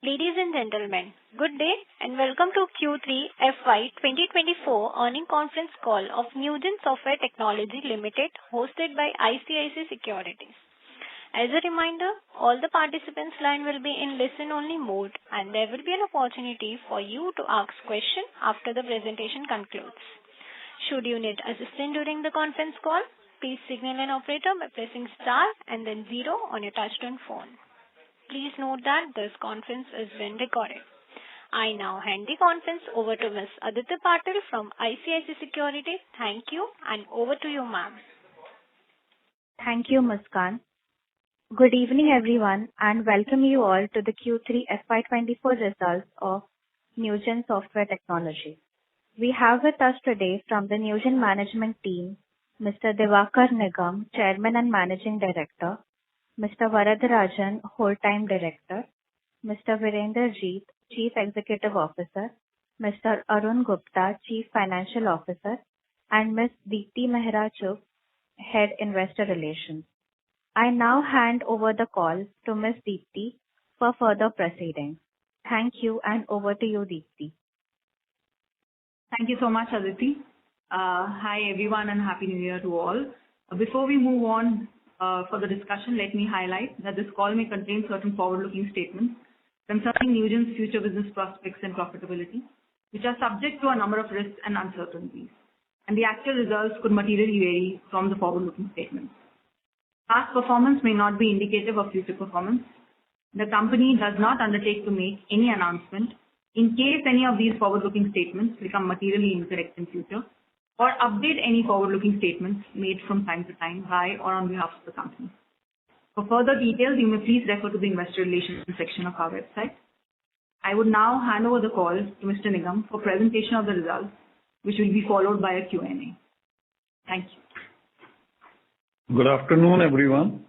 Ladies and gentlemen, good day and welcome to Q3 FY 2024 earning conference call of Newgen Software Technologies Limited hosted by ICICI Securities. As a reminder, all the participants' line will be in listen-only mode and there will be an opportunity for you to ask questions after the presentation concludes. Should you need assistance during the conference call, please signal an operator by pressing star and then 0 on your touchtone phone. Please note that this conference is being recorded. I now hand the conference over to Ms. Aditi Patil from ICICI Securities. Thank you and over to you, ma'am. Thank you, Muskan. Good evening, everyone, and welcome you all to the Q3 FY24 results of Newgen Software Technologies. We have with us today from the Newgen management team, Mr. Diwakar Nigam, Chairman and Managing Director, Mr. Varadarajan, Whole-Time Director, Mr. Virender Jeet, Chief Executive Officer, Mr. Arun Gupta, Chief Financial Officer, and Ms. Deepti Mehra Chugh, Head Investor Relations. I now hand over the call to Ms. Deepti for further proceedings. Thank you and over to you, Deepti. Thank you so much, Aditi. Hi everyone and Happy New Year to all. Before we move on for the discussion, let me highlight that this call may contain certain forward-looking statements concerning Newgen's future business prospects and profitability, which are subject to a number of risks and uncertainties, and the actual results could materially vary from the forward-looking statements. Past performance may not be indicative of future performance. The company does not undertake to make any announcement in case any of these forward-looking statements become materially incorrect in future, or update any forward-looking statements made from time to time by or on behalf of the company. For further details, you may please refer to the Investor Relations section of our website. I would now hand over the call to Mr. Nigam for presentation of the results, which will be followed by a Q&A. Thank you. Good afternoon, everyone,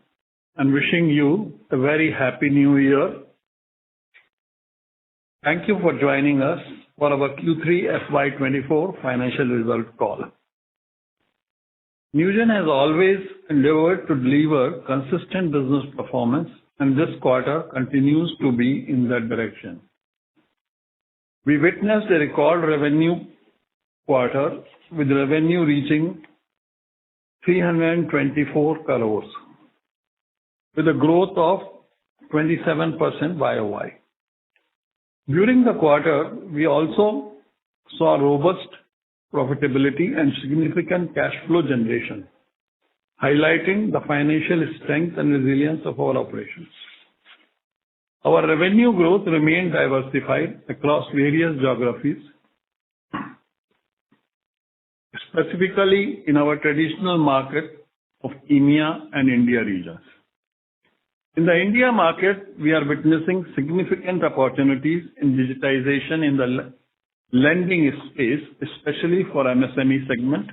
and wishing you a very Happy New Year. Thank you for joining us for our Q3 FY24 financial result call. Newgen has always endeavored to deliver consistent business performance, and this quarter continues to be in that direction. We witnessed a record revenue quarter with revenue reaching 324 crores with a growth of 27% YOY. During the quarter, we also saw robust profitability and significant cash flow generation, highlighting the financial strength and resilience of our operations. Our revenue growth remained diversified across various geographies, specifically in our traditional market of EMEA and India regions. In the India market, we are witnessing significant opportunities in digitization in the lending space, especially for MSME segment,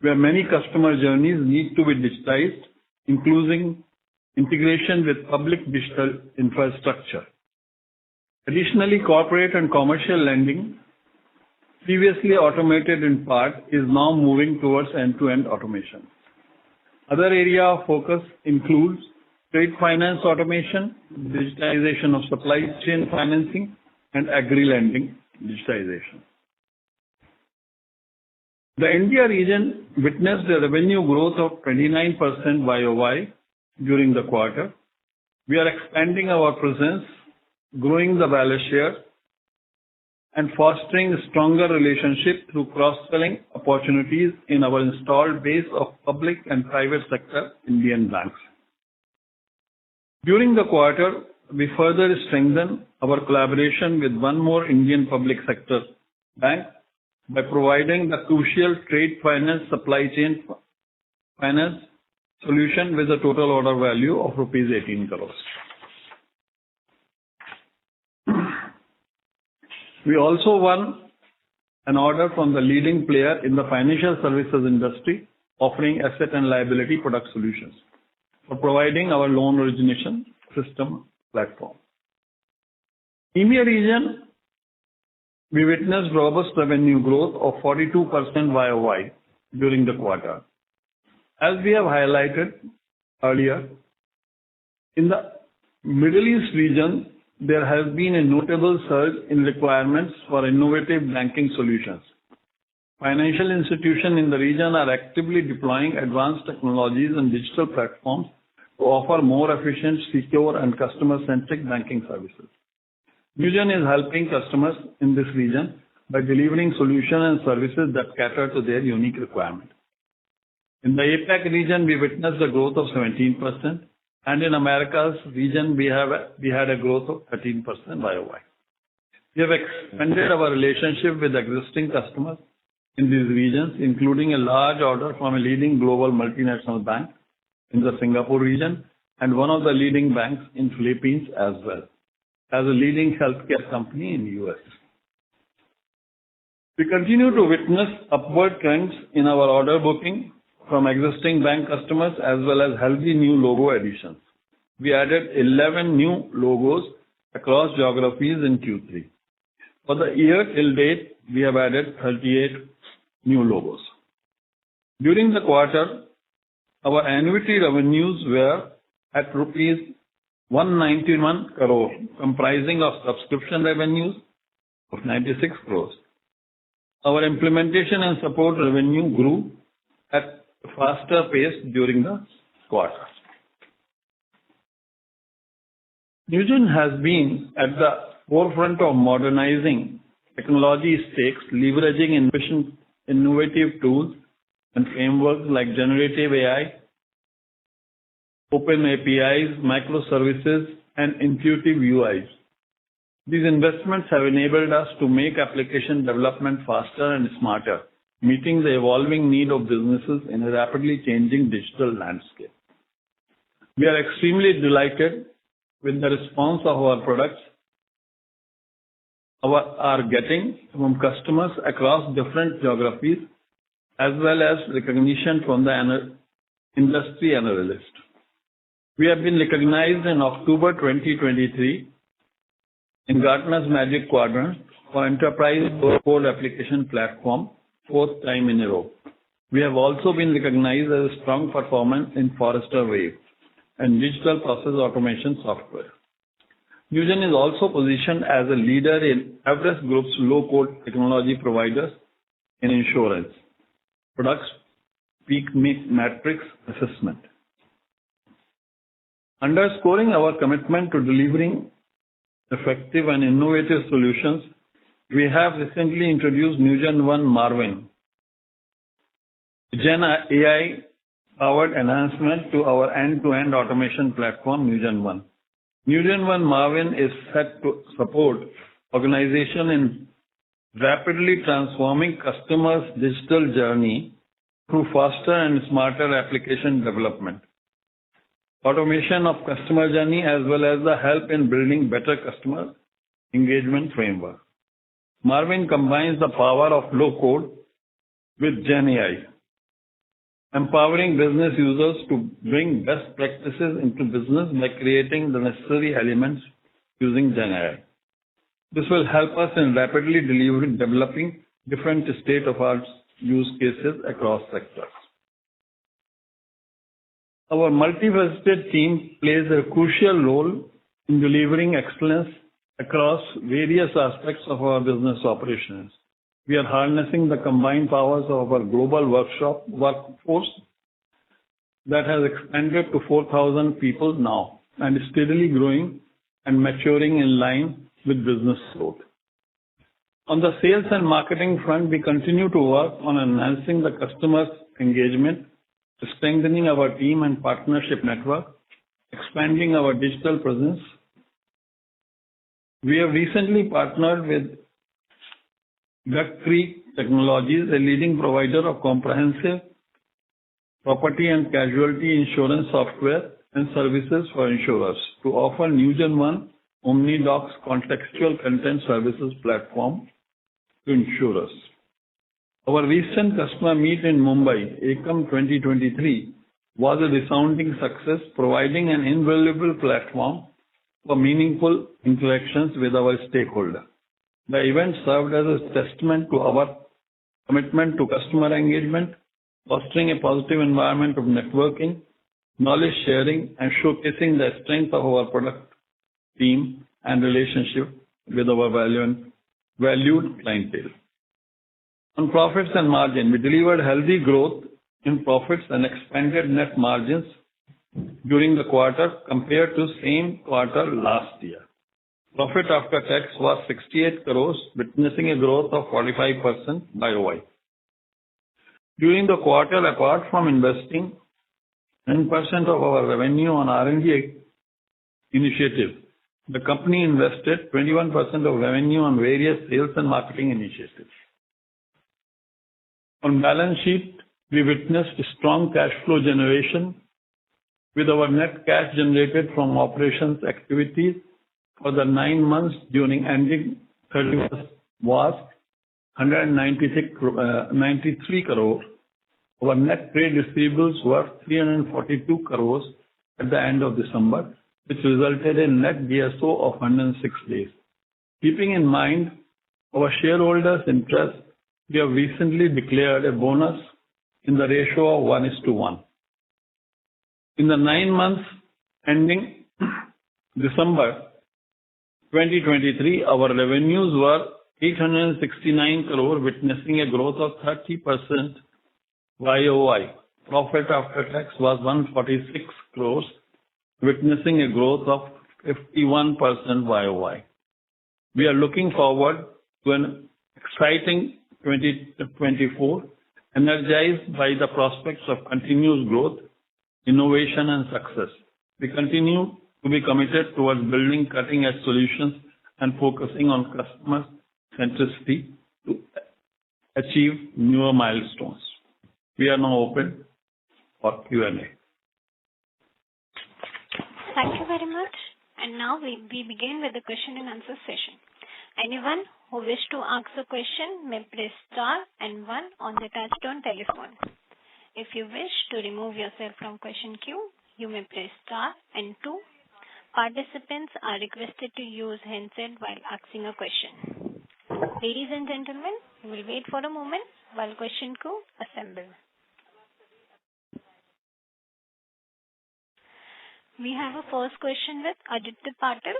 where many customer journeys need to be digitized, including integration with public digital infrastructure. Additionally, corporate and commercial lending, previously automated in part, is now moving towards end-to-end automation. Other area of focus includes trade finance automation, digitization of supply chain financing, and agri-lending digitization. The India region witnessed a revenue growth of 29% YOY during the quarter. We are expanding our presence, growing the wallet share, and fostering a stronger relationship through cross-selling opportunities in our installed base of public and private sector Indian banks. During the quarter, we further strengthened our collaboration with one more Indian public sector bank by providing the crucial trade finance supply chain finance solution with a total order value of rupees 18 crores. We also won an order from the leading player in the financial services industry, offering asset and liability product solutions for providing our loan origination system platform. EMEA region, we witnessed robust revenue growth of 42% YOY during the quarter. As we have highlighted earlier, in the Middle East region, there has been a notable surge in requirements for innovative banking solutions. Financial institutions in the region are actively deploying advanced technologies and digital platforms to offer more efficient, secure, and customer-centric banking services. Newgen is helping customers in this region by delivering solutions and services that cater to their unique requirements. In the APAC region, we witnessed a growth of 17%, and in Americas region, we had a growth of 13% YOY. We have expanded our relationship with existing customers in these regions, including a large order from a leading global multinational bank in the Singapore region and one of the leading banks in Philippines, as well as a leading healthcare company in the US. We continue to witness upward trends in our order booking from existing bank customers as well as healthy new logo additions. We added 11 new logos across geographies in Q3. For the year till date, we have added 38 new logos. During the quarter, our annuity revenues were at rupees 191 crore, comprising of subscription revenues of 96 crores. Our implementation and support revenue grew at a faster pace during the quarter. Newgen has been at the forefront of modernizing technology stacks, leveraging innovative tools and frameworks like generative AI, open APIs, microservices, and intuitive UIs. These investments have enabled us to make application development faster and smarter, meeting the evolving need of businesses in a rapidly changing digital landscape. We are extremely delighted with the response of our products are getting from customers across different geographies, as well as recognition from the industry analysts. We have been recognized in October 2023 in Gartner's Magic Quadrant for Enterprise Code Application Platform, 4th time in a row. We have also been recognized as a strong performance in Forrester Wave and digital process automation software. Newgen is also positioned as a leader in Everest Group's low-code technology providers in insurance products peak matrix assessment. Underscoring our commitment to delivering effective and innovative solutions, we have recently introduced Newgen One Marvin, Gen AI-powered enhancement to our end-to-end automation platform, Newgen One. Newgen One Marvin is set to support organizations in rapidly transforming customers' digital journey through faster and smarter application development, automation of customer journey, as well as the help in building better customer engagement framework. Marvin combines the power of low code with Gen AI, empowering business users to bring best practices into business by creating the necessary elements using Gen AI. This will help us in rapidly developing different state-of-the-art use cases across sectors. Our multifaceted team plays a crucial role in delivering excellence across various aspects of our business operations. We are harnessing the combined powers of our global workforce that has expanded to 4,000 people now and is steadily growing and maturing in line with business growth. On the sales and marketing front, we continue to work on enhancing the customer's engagement, strengthening our team and partnership network, expanding our digital presence. We have recently partnered with Duck Creek Technologies, a leading provider of comprehensive property and casualty insurance software and services for insurers, to offer Newgen One OmniDocs contextual content services platform to insurers. Our recent customer meet in Mumbai, Ekam 2023, was a resounding success, providing an invaluable platform for meaningful interactions with our stakeholders. The event served as a testament to our commitment to customer engagement, fostering a positive environment of networking, knowledge sharing, and showcasing the strength of our product team and relationship with our valued clientele. On profits and margin, we delivered healthy growth in profits and expanded net margins during the quarter compared to same quarter last year. Profit after tax was 68 crores, witnessing a growth of 45% YOY. During the quarter, apart from investing 10% of our revenue on R&D initiatives, the company invested 21% of revenue on various sales and marketing initiatives. On balance sheet, we witnessed strong cash flow generation with our net cash generated from operations activities for the 9 months during ending 31st was 193 crores. Our net trade receivables were 342 crores at the end of December, which resulted in net DSO of 106 days. Keeping in mind our shareholders' interest, we have recently declared a bonus in the ratio of 1:1. In the 9 months ending December 2023, our revenues were 869 crore, witnessing a growth of 30% YOY. Profit after tax was 146 crores, witnessing a growth of 51% YOY. We are looking forward to an exciting 2024, energized by the prospects of continuous growth, innovation and success. We continue to be committed towards building cutting-edge solutions and focusing on customer centricity to achieve newer milestones. We are now open for Q&A. Thank you very much. And now we begin with the question and answer session. Anyone who wishes to ask a question may press star and 1 on the touchtone telephone. If you wish to remove yourself from question queue, you may press star and 2. Participants are requested to use handset while asking a question. Ladies and gentlemen, we will wait for a moment while question queue assembles. We have a first question with Aditya Patil.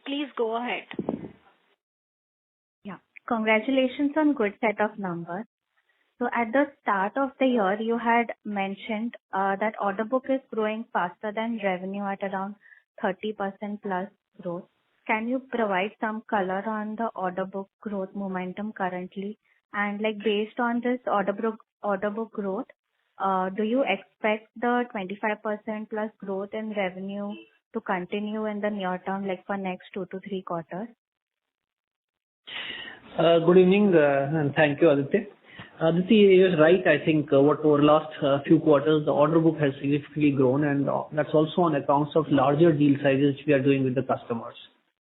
Please go ahead. Yeah, congratulations on good set of numbers. So at the start of the year, you had mentioned that order book is growing faster than revenue at around 30% plus growth. Can you provide some color on the order book growth momentum currently? And like based on this order book growth, do you expect the 25% plus growth in revenue to continue in the near term, like for next 2 to 3 quarters? Good evening and thank you, Aditya. Aditya, you're right. I think what over last few quarters, the order book has significantly grown, and that's also on accounts of larger deal sizes we are doing with the customers.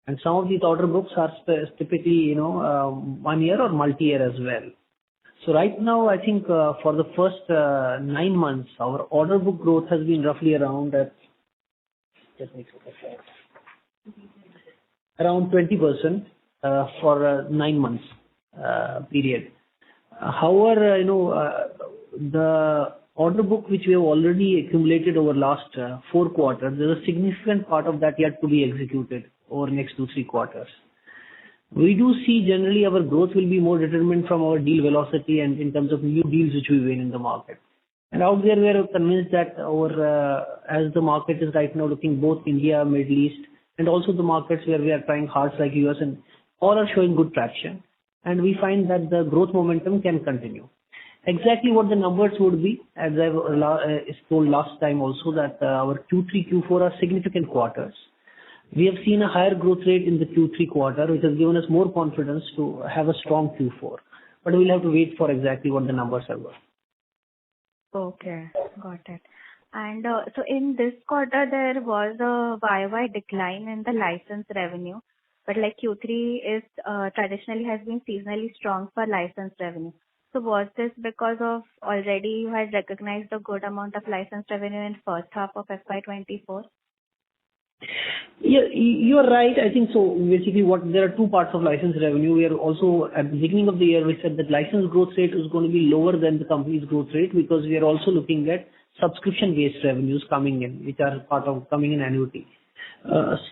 And some of these order books are typically, 1 year or multi-year as well. So right now, I think for the first 9 months, our order book growth has been roughly around around 20% for 9 months period. However, the order book which we have already accumulated over last 4 quarters, there's a significant part of that yet to be executed over next 2-3 quarters. We do see generally our growth will be more determined from our deal velocity and in terms of new deals which we win in the market. And out there, we are convinced that as the market is right now looking both India, Middle East, and also the markets where we are trying hard like US, and all are showing good traction. And we find that the growth momentum can continue. Exactly what the numbers would be, as I told last time also, that our Q3, Q4 are significant quarters. We have seen a higher growth rate in the Q3 quarter, which has given us more confidence to have a strong Q4. But we'll have to wait for exactly what the numbers are worth. Okay, got it. And so in this quarter, there was a YY decline in the license revenue. But like Q3 is traditionally has been seasonally strong for license revenue. So was this because of already you had recognized a good amount of license revenue in first half of FY24? Yeah, you are right. I think so. Basically, there are 2 parts of license revenue. We are also at the beginning of the year, we said that license growth rate is going to be lower than the company's growth rate because we are also looking at subscription-based revenues coming in, which are part of coming in annuity.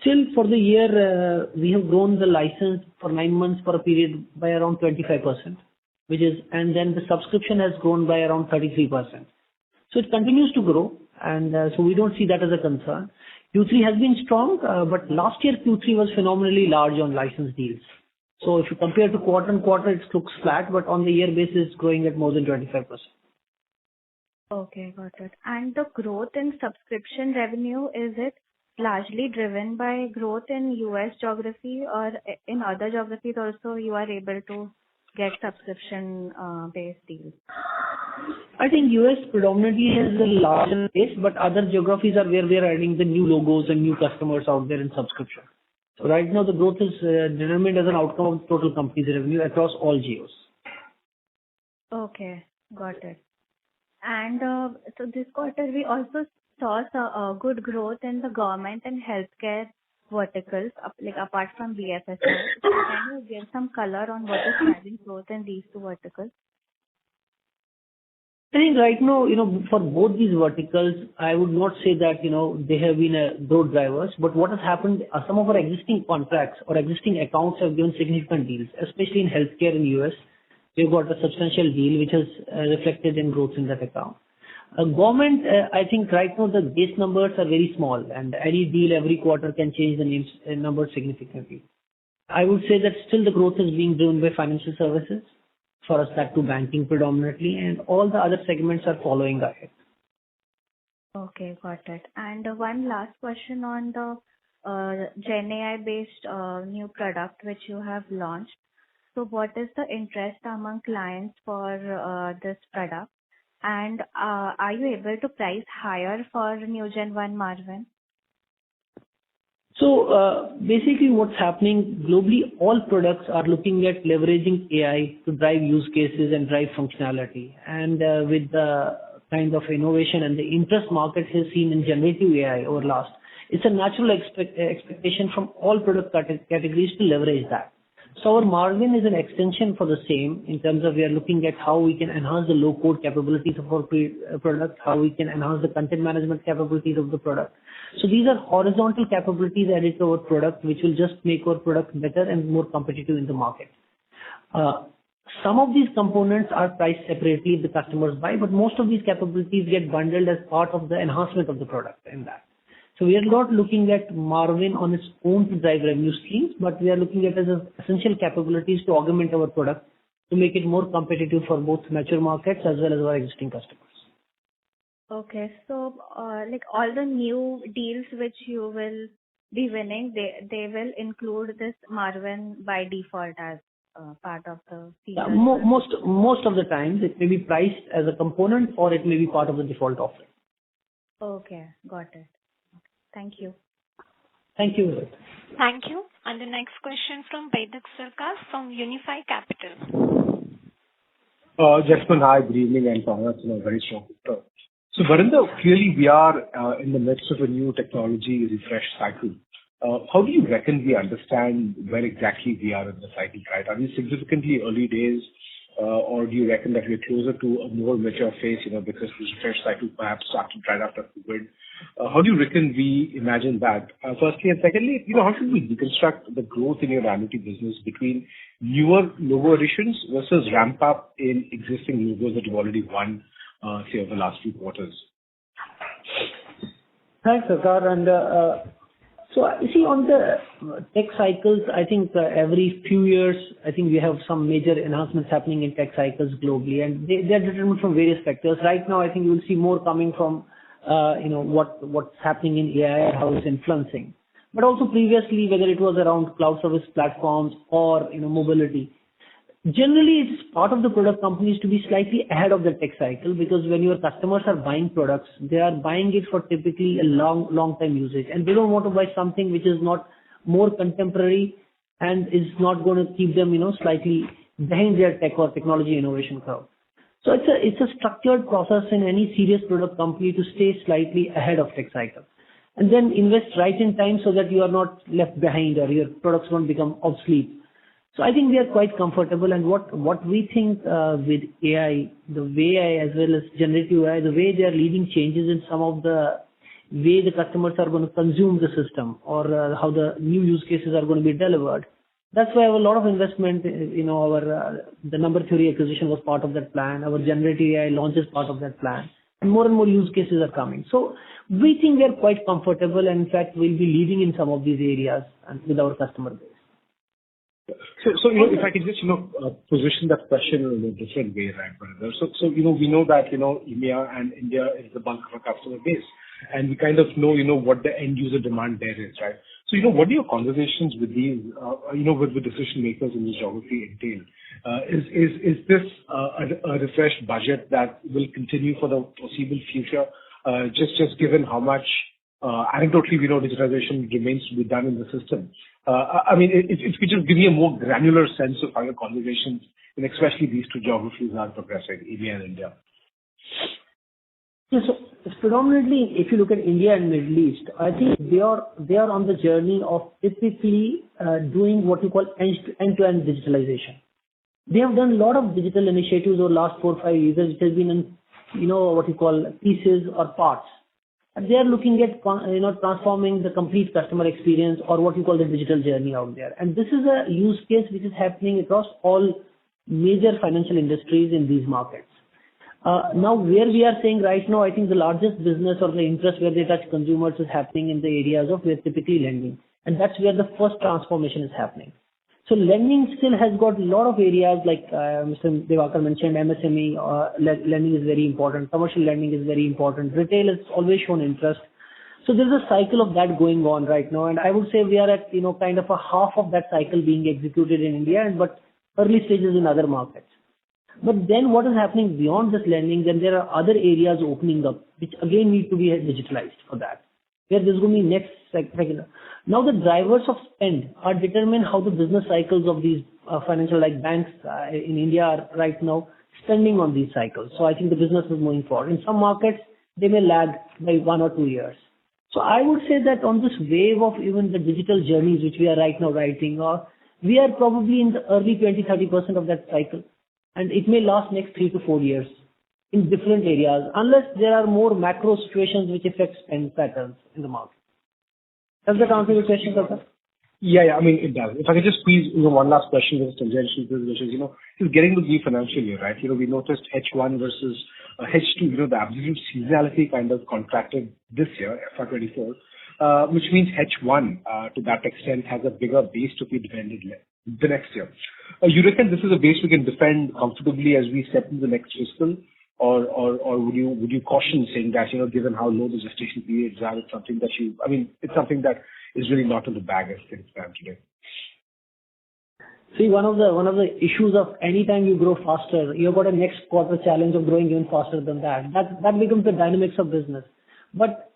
Still for the year, we have grown the license for 9 months for a period by around 25%, and then the subscription has grown by around 33%. So it continues to grow, and so we don't see that as a concern. Q3 has been strong, but last year Q3 was phenomenally large on license deals. So if you compare to quarter on quarter, it looks flat, but on the year basis, it's growing at more than 25%. Okay, got it. And the growth in subscription revenue, is it largely driven by growth in US geography, or in other geographies also you are able to get subscription based deals? I think US predominantly has a larger base, but other geographies are where we are adding the new logos and new customers out there in subscription. So right now the growth is determined as an outcome of total company's revenue across all geos. Okay, got it. And so this quarter we also saw good growth in the government and healthcare verticals, like apart from BFSI. So can you give some color on what is driving growth in these two verticals? I think right now, for both these verticals, I would not say that, they have been growth drivers, but what has happened, some of our existing contracts or existing accounts have given significant deals, especially in healthcare in US. We've got a substantial deal which has reflected in growth in that account. Government, I think right now the base numbers are very small, and any deal every quarter can change the numbers significantly. I would say that still the growth is being driven by financial services, for us that to banking predominantly, and all the other segments are following ahead. Okay, got it. And one last question on the Gen AI based new product which you have launched. So what is the interest among clients for this product? And are you able to price higher for Newgen One Marvin? So basically what's happening globally, all products are looking at leveraging AI to drive use cases and drive functionality. And with the kind of innovation and the interest market has seen in generative AI over last, it's a natural expectation from all product categories to leverage that. So our Marvin is an extension for the same in terms of we are looking at how we can enhance the low code capabilities of our product, how we can enhance the content management capabilities of the product. So these are horizontal capabilities added to our product, which will just make our product better and more competitive in the market. Some of these components are priced separately if the customers buy, but most of these capabilities get bundled as part of the enhancement of the product in that. So we are not looking at Marvin on its own to drive revenue streams, but we are looking at it as essential capabilities to augment our product to make it more competitive for both mature markets as well as our existing customers. Okay, so like all the new deals which you will be winning, they will include this Marvin by default as part of the feature. Yeah, most of the times it may be priced as a component or it may be part of the default offering. Okay, got it. Thank you. Thank you. Thank you. And the next question from Baidak Sarkar from Unifi Capital. Gentlemen, hi, good evening, and congrats on a very strong quarter. So, Varinder, clearly we are in the midst of a new technology refresh cycle. How do you reckon we understand where exactly we are in the cycle, right? Are we significantly early days, or do you reckon that we're closer to a more mature phase, because this refresh cycle perhaps started right after COVID? How do you reckon we imagine that? Firstly, and secondly, how should we deconstruct the growth in your annuity business between newer logo additions versus ramp up in existing logos that you've already won, say, over the last few quarters? Thanks, Sarkar. And so you see on the tech cycles, I think every few years, I think we have some major enhancements happening in tech cycles globally, and they are determined from various factors. Right now, I think you will see more coming from what's happening in AI and how it's influencing. But also previously, whether it was around cloud service platforms or mobility. Generally, it's part of the product companies to be slightly ahead of the tech cycle, because when your customers are buying products, they are buying it for typically a long time usage, and they don't want to buy something which is not more contemporary and is not going to keep them slightly behind their tech or technology innovation curve. So it's a structured process in any serious product company to stay slightly ahead of tech cycle, and then invest right in time so that you are not left behind or your products won't become obsolete. So I think we are quite comfortable, and what we think with AI, the way AI as well as generative AI, the way they are leading changes in some of the way the customers are going to consume the system or how the new use cases are going to be delivered. That's why a lot of investment, the number theory acquisition was part of that plan. Our generative AI launch is part of that plan. And more use cases are coming. So we think we are quite comfortable, and in fact, we'll be leading in some of these areas and with our customer base. So if I could just, position that question in a different way, right, brother? So we know that, EMEA and India is the bulk of our customer base, and we kind of know, what the end user demand there is, right? So, what do your conversations with these, with decision makers in this geography entail? Is this a refreshed budget that will continue for the foreseeable future? Just given how much anecdotally we know digitization remains to be done in the system. I mean, if you could just give me a more granular sense of how your conversations, and especially these two geographies, are progressing, EMEA and India. Yeah, so predominantly, if you look at India and Middle East, I think they are on the journey of typically doing what you call end-to-end digitalization. They have done a lot of digital initiatives over the last 4 or 5 years, which has been in, what you call pieces or parts. And they are looking at, transforming the complete customer experience, or what you call the digital journey out there. And this is a use case which is happening across all major financial industries in these markets. Now, where we are saying right now, I think the largest business or the interest where they touch consumers is happening in the areas of where typically lending. And that's where the first transformation is happening. So lending still has got a lot of areas like Mr. Devakar mentioned, MSME, lending is very important. Commercial lending is very important. Retail has always shown interest. So there's a cycle of that going on right now. And I would say we are at, kind of a half of that cycle being executed in India, but early stages in other markets. But then what is happening beyond this lending, then there are other areas opening up, which again need to be digitalized for that. Where there's going to be next cycle. Now the drivers of spend are determined how the business cycles of these financial like banks in India are right now spending on these cycles. So I think the business is moving forward. In some markets, they may lag by 1 or 2 years. So I would say that on this wave of even the digital journeys which we are right now writing, we are probably in the early 20-30% of that cycle. And it may last next 3 to 4 years in different areas, unless there are more macro situations which affect spend patterns in the market. Does that answer your question, Sir? Yeah, I mean, it does. If I could just squeeze one last question with tangential, which is, is getting to the financial year, right? We noticed H1 versus H2, the absolute seasonality kind of contracted this year, FY24, which means H1, to that extent, has a bigger base to be defended the next year. You reckon this is a base we can defend comfortably as we step into the next fiscal? Or would you caution saying that, given how low the gestation periods are, it's something that it's something that is really not in the bag as things stand today? See, one of the issues of any time you grow faster, you've got a next quarter challenge of growing even faster than that. That becomes the dynamics of business. But,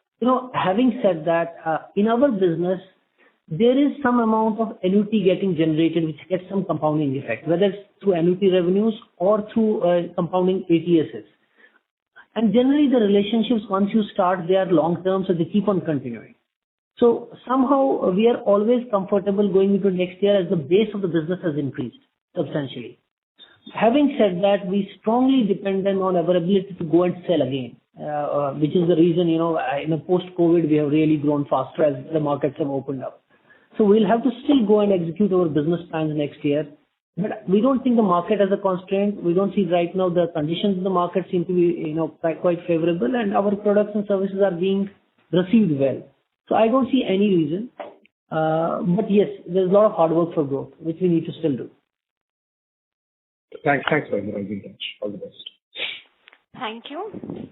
having said that, in our business, there is some amount of annuity getting generated which gets some compounding effect, whether it's through annuity revenues or through compounding ATSs. And generally the relationships, once you start, they are long term, so they keep on continuing. So somehow we are always comfortable going into next year as the base of the business has increased substantially. Having said that, we strongly dependent on our ability to go and sell again, which is the reason, in a post-COVID, we have really grown faster as the markets have opened up. So we'll have to still go and execute our business plans next year. But we don't think the market as a constraint. We don't see right now the conditions in the market seem to be, quite favorable, and our products and services are being received well. So I don't see any reason. But yes, there's a lot of hard work for growth, which we need to still do. Thanks very much. I'll be in touch. All the best. Thank you.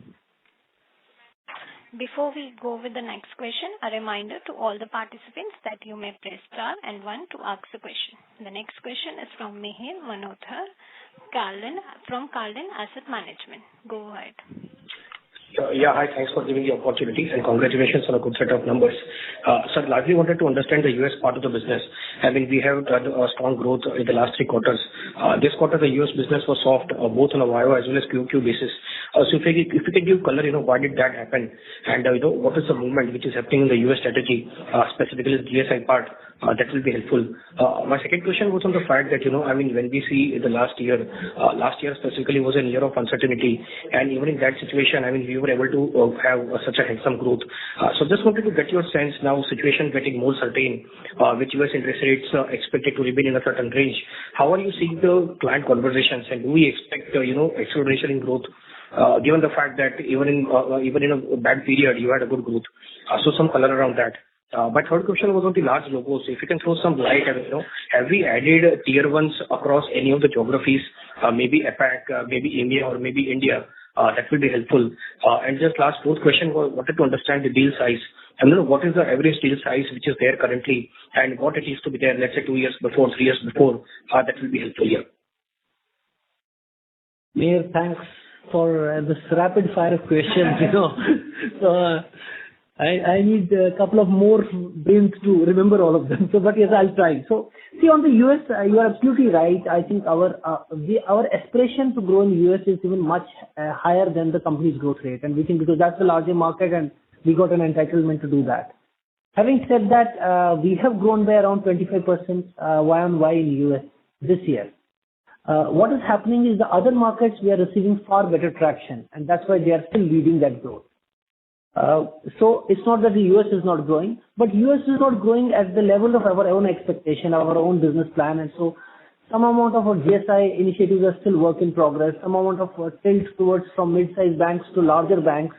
Before we go with the next question, a reminder to all the participants that you may press star and 1 to ask a question. The next question is from Mihir Manohar from Carlin Asset Management. Go ahead. Yeah, hi. Thanks for giving the opportunity and congratulations on a good set of numbers. Sir, largely wanted to understand the US part of the business. I mean, we have done a strong growth in the last 3 quarters. This quarter, the US business was soft, both on a YO as well as QQ basis. So if you can give color, why did that happen? And, what is the movement which is happening in the US strategy, specifically the GSI part, That will be helpful. My second question was on the fact that, when we see the last year specifically was a year of uncertainty, and even in that situation, we were able to have such a handsome growth. So just wanted to get your sense now, situation getting more certain, with US interest rates expected to remain in a certain range. How are you seeing the client conversations, and do we expect, acceleration in growth, given the fact that even in a bad period, you had a good growth? So some color around that. My third question was on the large logos. If you can throw some light, have we added tier ones across any of the geographies, maybe APAC, maybe EMEA, or maybe India? That will be helpful. And just last fourth question, wanted to understand the deal size. What is the average deal size which is there currently, and what it used to be there, let's say 2 years before, 3 years before? That will be helpful here. Mayor, thanks for this rapid fire of questions. So I need a couple of more brains to remember all of them. So, but yes, I'll try. So, see, on the US, you are absolutely right. I think our aspiration to grow in US is even much higher than the company's growth rate, and we think because that's the larger market and we got an entitlement to do that. Having said that, we have grown by around 25% Y-on-Y in US this year. What is happening is the other markets we are receiving far better traction, and that's why they are still leading that growth. So it's not that the US is not growing, but US is not growing at the level of our own expectation, our own business plan, and so some amount of our GSI initiatives are still work in progress. Some amount of tilt towards from mid-sized banks to larger banks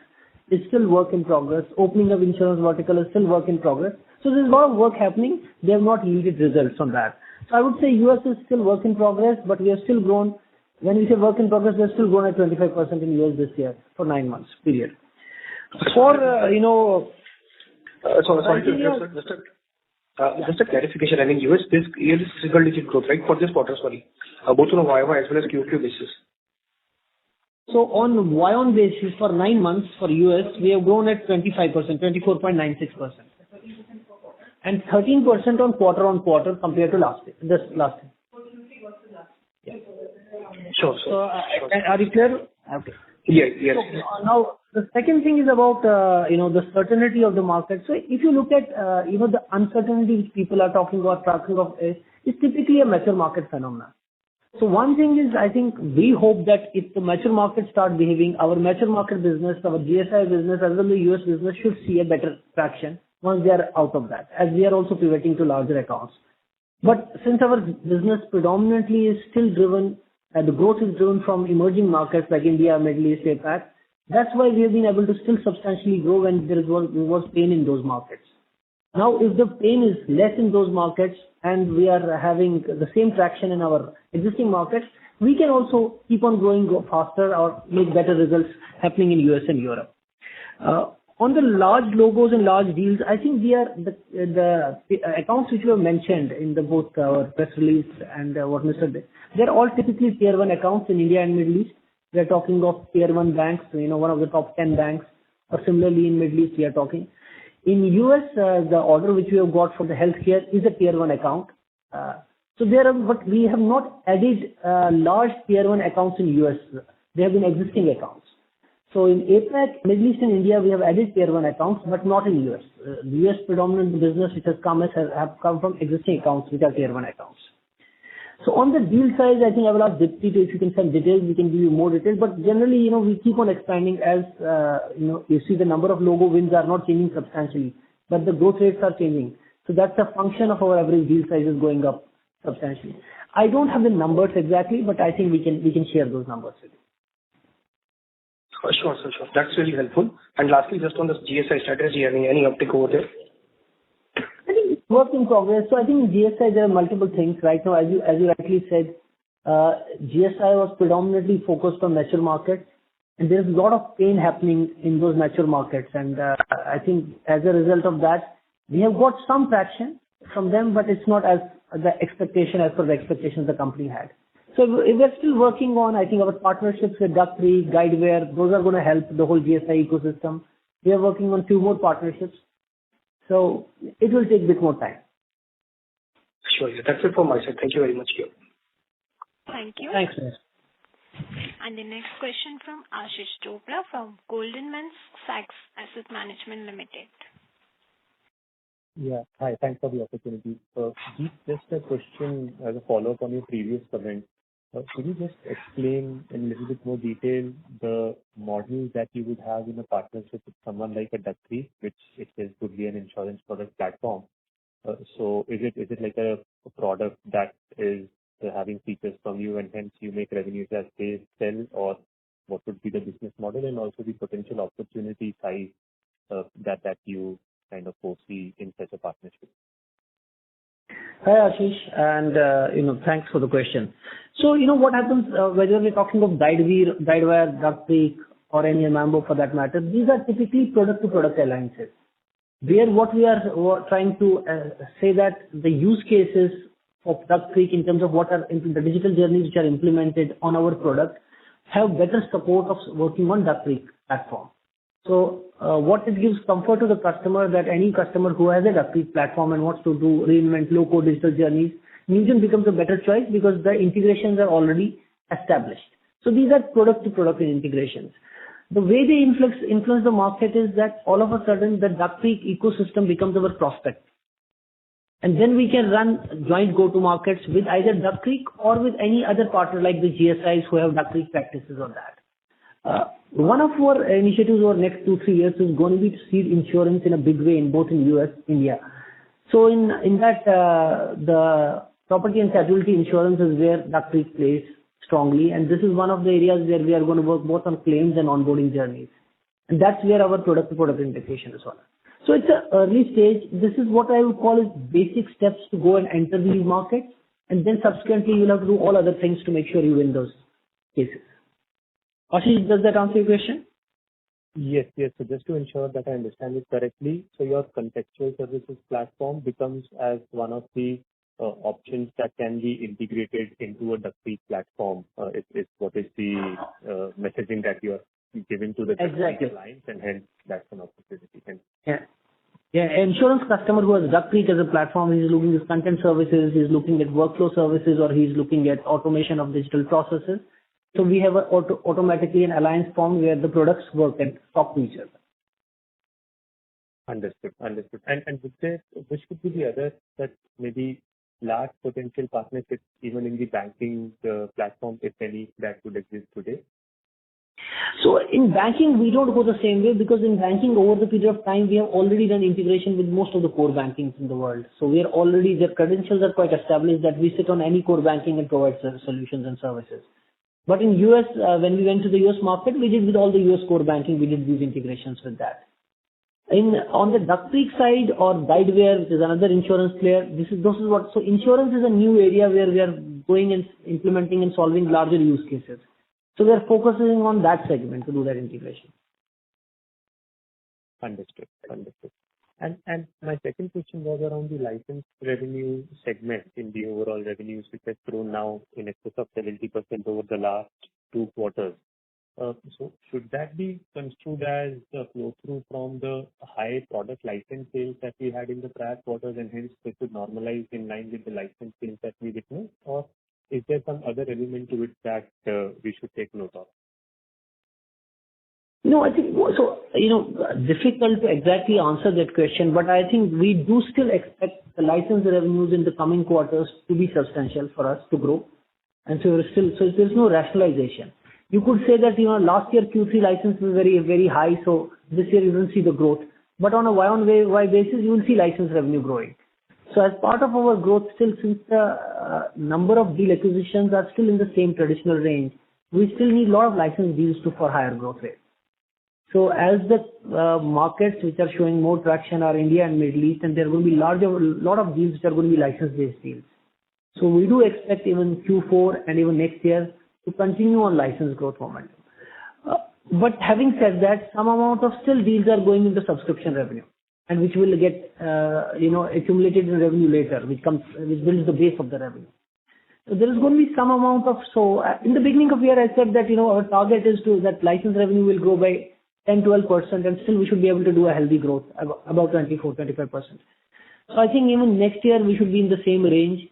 is still work in progress. Opening of insurance vertical is still work in progress. So there's a lot of work happening. They have not yielded results on that. So I would say US is still work in progress, but we have still grown. When we say work in progress, we have still grown at 25% in US this year for 9 months, period. For, Sorry to interrupt, sir. Just a clarification. US this year is single-digit growth, right? For this quarter, sorry. Both on a YY as well as QQ basis. So on Y-on basis for 9 months for US, we have grown at 25%, 24.96%. And 13% on quarter compared to last year. Yeah. Sure. So, are you clear? Okay. Yes. So, now, the second thing is about, the certainty of the market. So if you look at, the uncertainty which people are talking of is typically a mature market phenomenon. So one thing is, I think we hope that if the mature markets start behaving, our mature market business, our GSI business, as well as the US business should see a better traction once they are out of that, as we are also pivoting to larger accounts. But since our business predominantly is still driven, the growth is driven from emerging markets like India, Middle East, APAC, that's why we have been able to still substantially grow when there was pain in those markets. Now, if the pain is less in those markets and we are having the same traction in our existing markets, we can also keep on growing faster or make better results happening in US and Europe. On the large logos and large deals, I think we are the accounts which you have mentioned in both our press release and what Mr. did, they're all typically tier 1 accounts in India and Middle East. We're talking of tier 1 banks, one of the top 10 banks, or similarly in Middle East we are talking. In US, the order which we have got for the healthcare is a tier 1 account. But we have not added large tier 1 accounts in US. They have been existing accounts. So in APAC, Middle East and India, we have added tier 1 accounts, but not in US. The US predominant business which has come have come from existing accounts which are tier 1 accounts. So on the deal size, I think I will ask Dipti if you can send details, we can give you more details. But generally, we keep on expanding as, you see the number of logo wins are not changing substantially, but the growth rates are changing. So that's a function of our average deal sizes going up substantially. I don't have the numbers exactly, but I think we can share those numbers with you. Sure. That's really helpful. And lastly, just on this GSI strategy, any uptick over there? I think it's work in progress. So I think in GSI there are multiple things right now. As you rightly said, GSI was predominantly focused on mature markets, and there's a lot of pain happening in those mature markets. And I think as a result of that, we have got some traction from them, but it's not as per the expectations the company had. So we're still working on, I think, our partnerships with Duck3, Guidewire. Those are going to help the whole GSI ecosystem. We are working on 2 more partnerships. So it will take a bit more time. Sure. That's it from my side. Thank you very much. Thank you. Thanks, sir. And the next question from Ashish Chopra from Goldman Sachs Asset Management Limited. Yeah. Hi, thanks for the opportunity. Deep, just a question as a follow-up on your previous comment. Could you just explain in a little bit more detail the model that you would have in a partnership with someone like a Duck Creek, which could be an insurance product platform? So is it like a product that is having features from you and hence you make revenues as they sell, or what would be the business model and also the potential opportunity size that you kind of foresee in such a partnership? Hi, Ashish, and thanks for the question. So, what happens, whether we're talking of Guidewire, Duck Creek, or any Mambo for that matter, these are typically product-to-product alliances. Where what we are trying to say that the use cases of Duck Creek in terms of what are the digital journeys which are implemented on our product have better support of working on Duck Creek platform. So what it gives comfort to the customer, that any customer who has a Duck Creek platform and wants to reinvent low-code digital journeys, Newgen becomes a better choice because the integrations are already established. So these are product-to-product integrations. The way they influence the market is that all of a sudden the Duck Creek ecosystem becomes our prospect. And then we can run joint go-to-markets with either Duck Creek or with any other partner like the GSIs who have Duck Creek practices on that. One of our initiatives over the next 2-3 years is going to be to seed insurance in a big way in both in US, India. So in that, the property and casualty insurance is where Duck Creek plays strongly, and this is one of the areas where we are going to work both on claims and onboarding journeys. And that's where our product-to-product integration is on. So it's an early stage. This is what I would call is basic steps to go and enter these markets, and then subsequently you'll have to do all other things to make sure you win those cases. Ashish, does that answer your question? Yes. So just to ensure that I understand it correctly, so your contextual services platform becomes as one of the options that can be integrated into a Duck Creek platform. Is what is the messaging that you are giving to the exactly. clients, and hence that's an opportunity. Yeah, insurance customer who has Duck Creek as a platform, he's looking at content services, he's looking at workflow services, or he's looking at automation of digital processes. So we have automatically an alliance formed where the products work and talk to each other. Understood. And which could be the other that maybe large potential partnerships even in the banking platform, if any, that would exist today? So in banking, we don't go the same way because in banking over the period of time, we have already done integration with most of the core bankings in the world. So we are already, their credentials are quite established that we sit on any core banking and provide solutions and services. But in US, when we went to the US market, we did with all the US core banking, we did these integrations with that. On the Duck Creek side or Guidewire, which is another insurance player, so insurance is a new area where we are going and implementing and solving larger use cases. So we are focusing on that segment to do that integration. Understood. And my second question was around the license revenue segment in the overall revenues, which has grown now in excess of 70% over the last 2 quarters. So should that be construed as a flow through from the high product license sales that we had in the prior quarters, and hence they should normalize in line with the license sales that we witnessed, or is there some other element to it that we should take note of? No, I think so. Difficult to exactly answer that question, but I think we do still expect the license revenues in the coming quarters to be substantial for us to grow, and so there's no rationalization. You could say that last year Q3 license was very very high, so this year you don't see the growth. But on a Y-on-Y basis, you will see license revenue growing. So as part of our growth, still since the number of deal acquisitions are still in the same traditional range, we still need a lot of license deals for higher growth rate. So as the markets which are showing more traction are India and Middle East, and there are going to be lot of deals which are going to be license-based deals. So we do expect even Q4 and even next year to continue on license growth momentum. But having said that, some amount of still deals are going into subscription revenue, and which will get accumulated in revenue later, which builds the base of the revenue. So there is going to be some amount of, in the beginning of the year I said that our target is that license revenue will grow by 10-12%, and still we should be able to do a healthy growth, about 24-25%. So I think even next year we should be in the same range.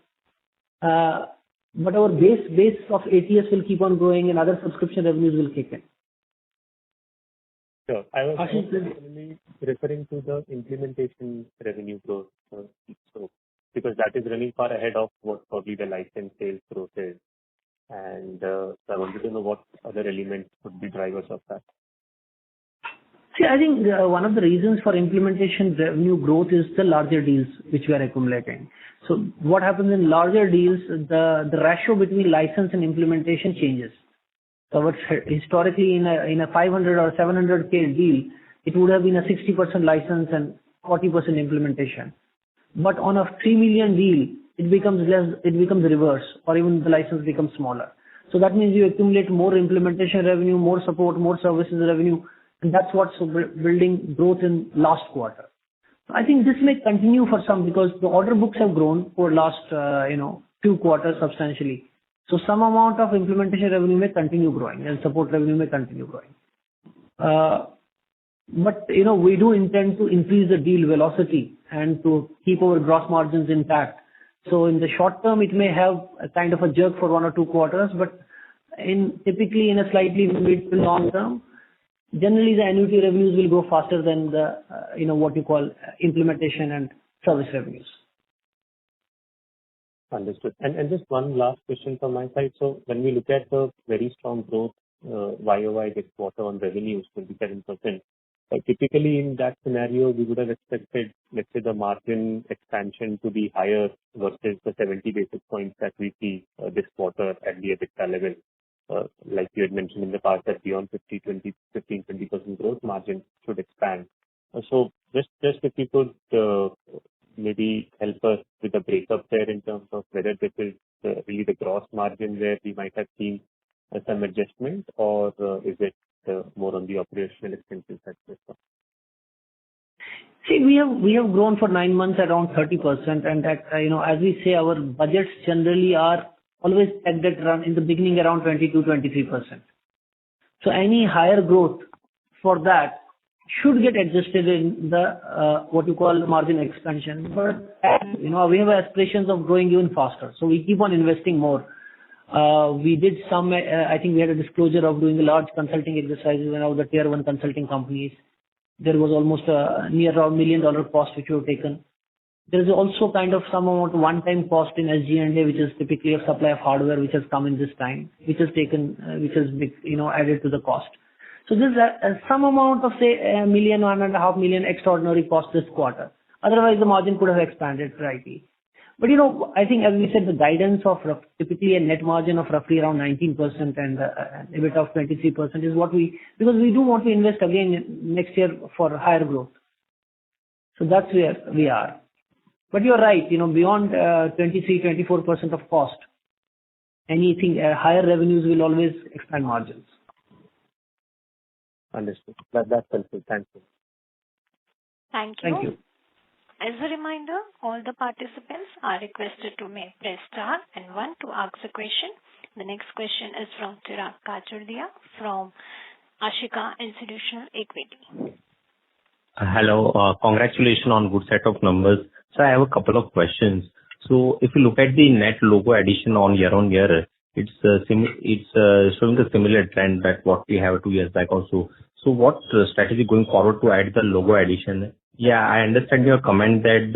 But our base of ATS will keep on growing and other subscription revenues will kick in. Sure. I was Ashish, please. particularly referring to the implementation revenue growth. So because that is running far ahead of what probably the license sales growth is. And so I wanted to know what other elements would be drivers of that. See, I think one of the reasons for implementation revenue growth is the larger deals which we are accumulating. So what happens in larger deals, the ratio between license and implementation changes. So what historically in a 500 or 700K deal, it would have been a 60% license and 40% implementation. But on a 3 million deal, it becomes less, it becomes reverse, or even the license becomes smaller. So that means you accumulate more implementation revenue, more support, more services revenue, and that's what's building growth in last quarter. I think this may continue for some because the order books have grown for last few quarters substantially. So some amount of implementation revenue may continue growing and support revenue may continue growing. But we do intend to increase the deal velocity and to keep our gross margins intact. So in the short term, it may have a kind of a jerk for 1 or 2 quarters, but typically in a slightly mid to long term, generally the annuity revenues will grow faster than the what you call implementation and service revenues. Understood. And just one last question from my side. So when we look at the very strong growth YOY this quarter on revenues, 27%, typically in that scenario, we would have expected, let's say, the margin expansion to be higher versus the 70 basis points that we see this quarter at the EBITDA level. Like you had mentioned in the past that beyond 15-20% growth, margin should expand. So just if you could maybe help us with the breakup there in terms of whether this is really the gross margin where we might have seen some adjustment, or is it more on the operational expenses that we've got? See, we have grown for 9 months around 30%, and that as we say, our budgets generally are always at that run in the beginning around 22-23%. So any higher growth for that should get adjusted in the what you call margin expansion. But we have aspirations of growing even faster, so we keep on investing more. We did some, I think we had a disclosure of doing a large consulting exercises in all the tier 1 consulting companies. There was almost a near around $1 million cost which we have taken. There is also kind of some amount of one-time cost in SG&A, which is typically a supply of hardware which has come in this time, which has taken, which has added to the cost. So there's some amount of say $1 million, $1.5 million extraordinary cost this quarter. Otherwise, the margin could have expanded slightly. But I think as we said, the guidance of typically a net margin of roughly around 19% and EBIT of 23% is what because we do want to invest again next year for higher growth. So that's where we are. But you're right, beyond 23-24% of cost, anything higher revenues will always expand margins. Understood. That's helpful. Thank you. Thank you. Thank you. As a reminder, all the participants are requested to press star and 1 to ask a question. The next question is from Chirag Kachordia from Ashika Institutional Equity. Hello. Congratulations on good set of numbers. So I have a couple of questions. So if you look at the net logo addition on year, it's showing the similar trend that what we have 2 years back also. So what strategy going forward to add the logo addition? Yeah, I understand your comment that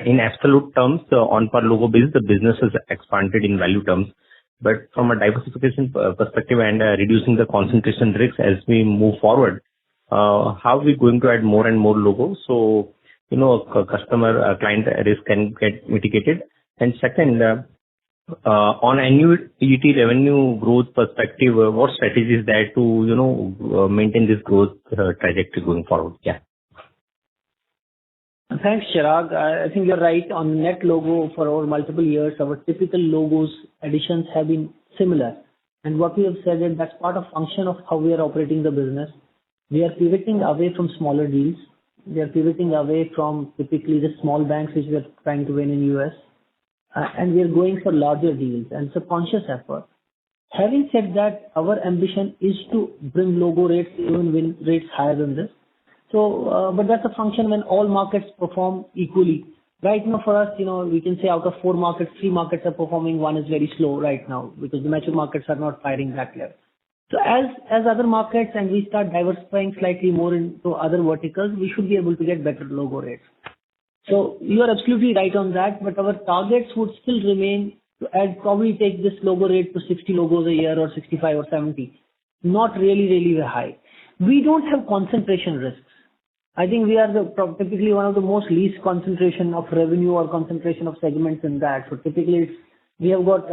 in absolute terms, on per logo basis, the business is expanded in value terms. But from a diversification perspective and reducing the concentration risks as we move forward, how are we going to add more and more logos? So, customer client risk can get mitigated. And second, on annuity revenue growth perspective, what strategy is there to, maintain this growth trajectory going forward? Yeah. Thanks, Chirag. I think you're right. On net logo for over multiple years, our typical logos additions have been similar. And what we have said is that's part of function of how we are operating the business. We are pivoting away from smaller deals. We are pivoting away from typically the small banks which we are trying to win in US. And we are going for larger deals, and it's a conscious effort. Having said that, our ambition is to bring logo rates, even win rates higher than this. So, but that's a function when all markets perform equally. Right now for us, we can say out of 4 markets, 3 markets are performing, 1 is very slow right now because the mature markets are not firing that level. So as other markets and we start diversifying slightly more into other verticals, we should be able to get better logo rates. So you are absolutely right on that, but our targets would still remain to probably take this logo rate to 60 logos a year or 65 or 70. Not really high. We don't have concentration risks. I think we are typically one of the most least concentration of revenue or concentration of segments in that. So typically we have got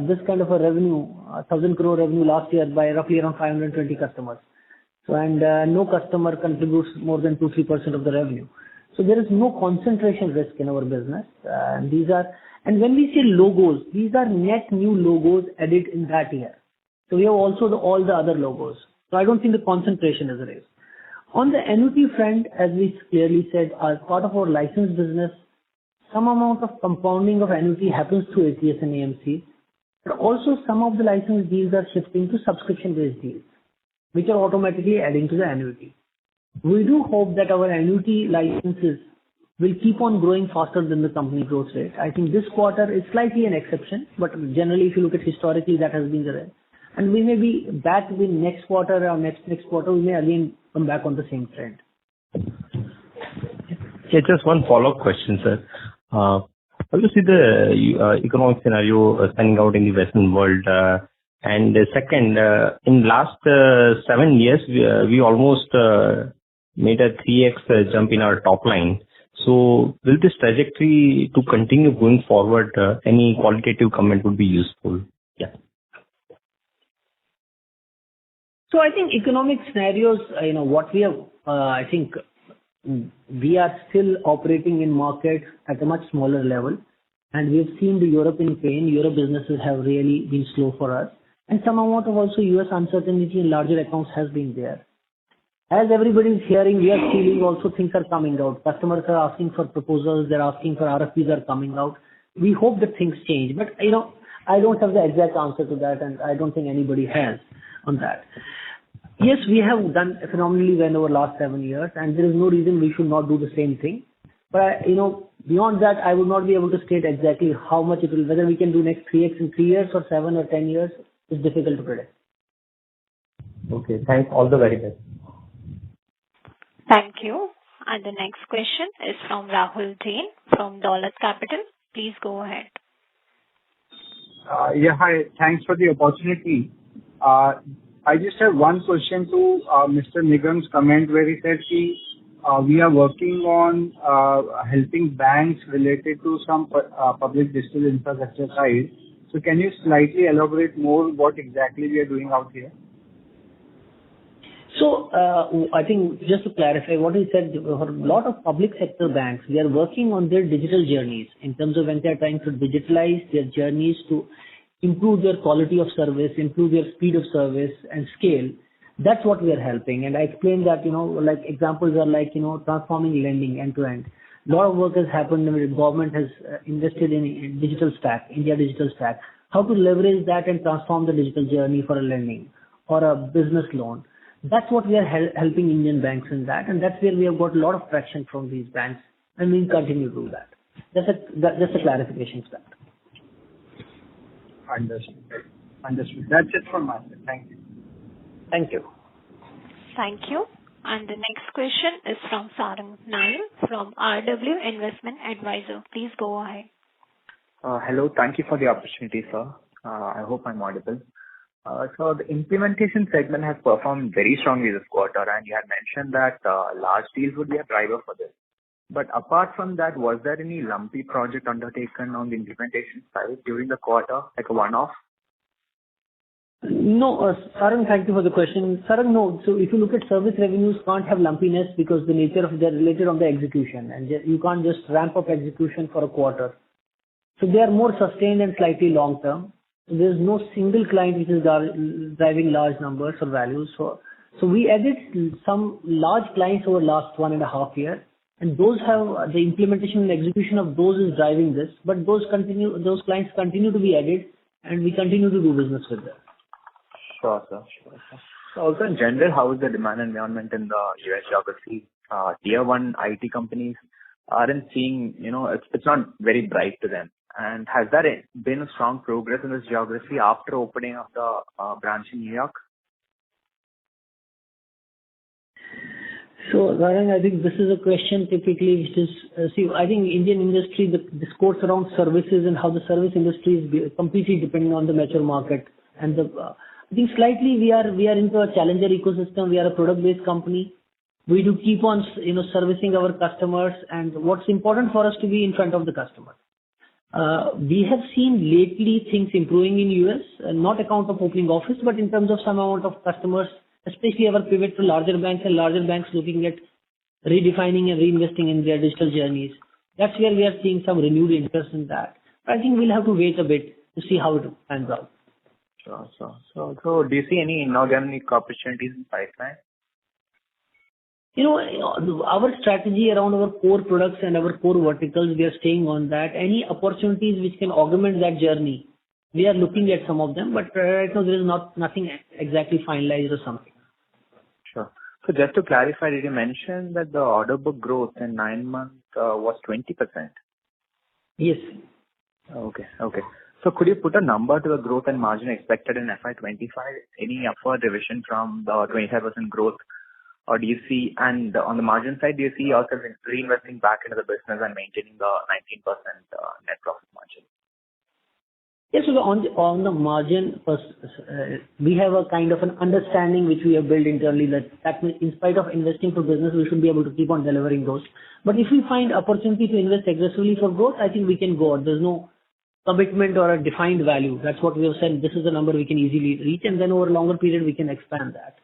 this kind of a revenue, 1,000 crore revenue last year by roughly around 520 customers. So and no customer contributes more than 2-3% of the revenue. So there is no concentration risk in our business. And when we say logos, these are net new logos added in that year. So we have also all the other logos. So I don't think the concentration is a risk. On the annuity front, as we clearly said, as part of our license business, some amount of compounding of annuity happens through ATS and AMC, but also some of the license deals are shifting to subscription-based deals, which are automatically adding to the annuity. We do hope that our annuity licenses will keep on growing faster than the company growth rate. I think this quarter is slightly an exception, but generally, if you look at historically, that has been the rate. And we may be back in next quarter or next quarter, we may again come back on the same trend. Yeah, just one follow-up question, sir. How do you see the economic scenario panning out in the Western world? And second, in last 7 years, we almost made a 3x jump in our top line. So will this trajectory to continue going forward? Any qualitative comment would be useful. Yeah. So I think economic scenarios, what we have, I think we are still operating in markets at a much smaller level. And we have seen the Europe in pain. Europe businesses have really been slow for us. And some amount of also US uncertainty in larger accounts has been there. As everybody is hearing, we are feeling also things are coming out. Customers are asking for proposals. They're asking for RFPs are coming out. We hope that things change. But, I don't have the exact answer to that, and I don't think anybody has on that. Yes, we have done phenomenally well over the last 7 years, and there is no reason we should not do the same thing. But, beyond that, I would not be able to state exactly how much it will, whether we can do next 3x in 3 years or 7 or 10 years, is difficult to predict. Okay, thanks. All the very best. Thank you. And the next question is from Rahul Jain from Dolat Capital. Please go ahead. Yeah, hi. Thanks for the opportunity. I just have one question to Mr. Nigam's comment where he said we are working on helping banks related to some public digital infrastructure side. So can you slightly elaborate more what exactly we are doing out here? So I think just to clarify what he said, for a lot of public sector banks, we are working on their digital journeys in terms of when they are trying to digitalize their journeys to improve their quality of service, improve their speed of service and scale. That's what we are helping. And I explained that, like examples are like, transforming lending end to end. A lot of work has happened when the government has invested in digital stack, India digital stack, how to leverage that and transform the digital journey for a lending or a business loan. That's what we are helping Indian banks in that. And that's where we have got a lot of traction from these banks. And we'll continue to do that. Just a clarification to that. Understood. That's it from my side. Thank you. Thank you. Thank you. And the next question is from Sarang Nail from RW Investment Advisor. Please go ahead. Hello. Thank you for the opportunity, sir. I hope I'm audible. So the implementation segment has performed very strongly this quarter, and you had mentioned that large deals would be a driver for this. But apart from that, was there any lumpy project undertaken on the implementation side during the quarter, like a one-off? No, Sarang, thank you for the question. Sarang, no. So if you look at service revenues, can't have lumpiness because the nature of they're related on the execution, and you can't just ramp up execution for a quarter. So they are more sustained and slightly long term. So there's no single client which is driving large numbers or values. So we added some large clients over last 1.5 years, and those have the implementation and execution of those is driving this. But those clients continue to be added, and we continue to do business with them. Sure, sir. So also in general, how is the demand environment in the US geography? Tier 1 IT companies aren't seeing, it's not very bright to them. And has there been a strong progress in this geography after opening of the branch in New York? So, Garang, I think this is a question typically which is, I think Indian industry, the discourse around services and how the service industry is completely dependent on the mature market. And I think slightly we are into a challenger ecosystem. We are a product-based company. We do keep on, servicing our customers, and what's important for us to be in front of the customer. We have seen lately things improving in US, not account of opening office, but in terms of some amount of customers, especially our pivot to larger banks and larger banks looking at redefining and reinvesting in their digital journeys. That's where we are seeing some renewed interest in that. I think we'll have to wait a bit to see how it pans out. Sure. So do you see any inorganic opportunities in pipeline? Our strategy around our core products and our core verticals, we are staying on that. Any opportunities which can augment that journey, we are looking at some of them, but right now there is nothing exactly finalized or something. Sure. So just to clarify, did you mention that the order book growth in 9 months was 20%? Yes. Okay. So could you put a number to the growth and margin expected in FY25? Any upward revision from the 25% growth? Or do you see, and on the margin side, do you see yourself reinvesting back into the business and maintaining the 19% net profit margin? Yes, so on the margin, we have a kind of an understanding which we have built internally that in spite of investing for business, we should be able to keep on delivering those. But if we find opportunity to invest aggressively for growth, I think we can go out. There's no commitment or a defined value. That's what we have said. This is the number we can easily reach, and then over a longer period, we can expand that.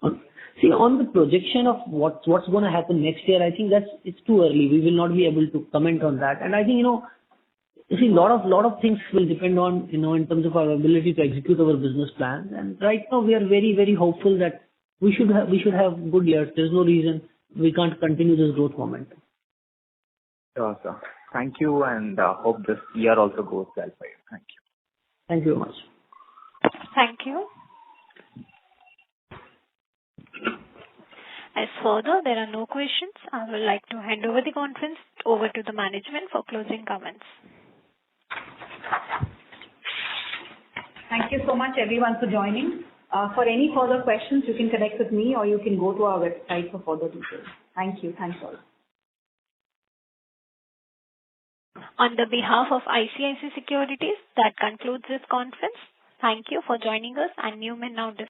On the projection of what's going to happen next year, I think it's too early. We will not be able to comment on that. And I think, a lot of things will depend on, in terms of our ability to execute our business plans. And right now we are very, very hopeful that we should have good years. There's no reason we can't continue this growth momentum. Sure, sir. Thank you, and hope this year also goes well for you. Thank you. Thank you very much. Thank you. As further, there are no questions. I would like to hand over the conference over to the management for closing comments. Thank you so much, everyone, for joining. For any further questions, you can connect with me or you can go to our website for further details. Thank you. Thanks all. On the behalf of ICICI Securities, that concludes this conference. Thank you for joining us, and you may now disconnect.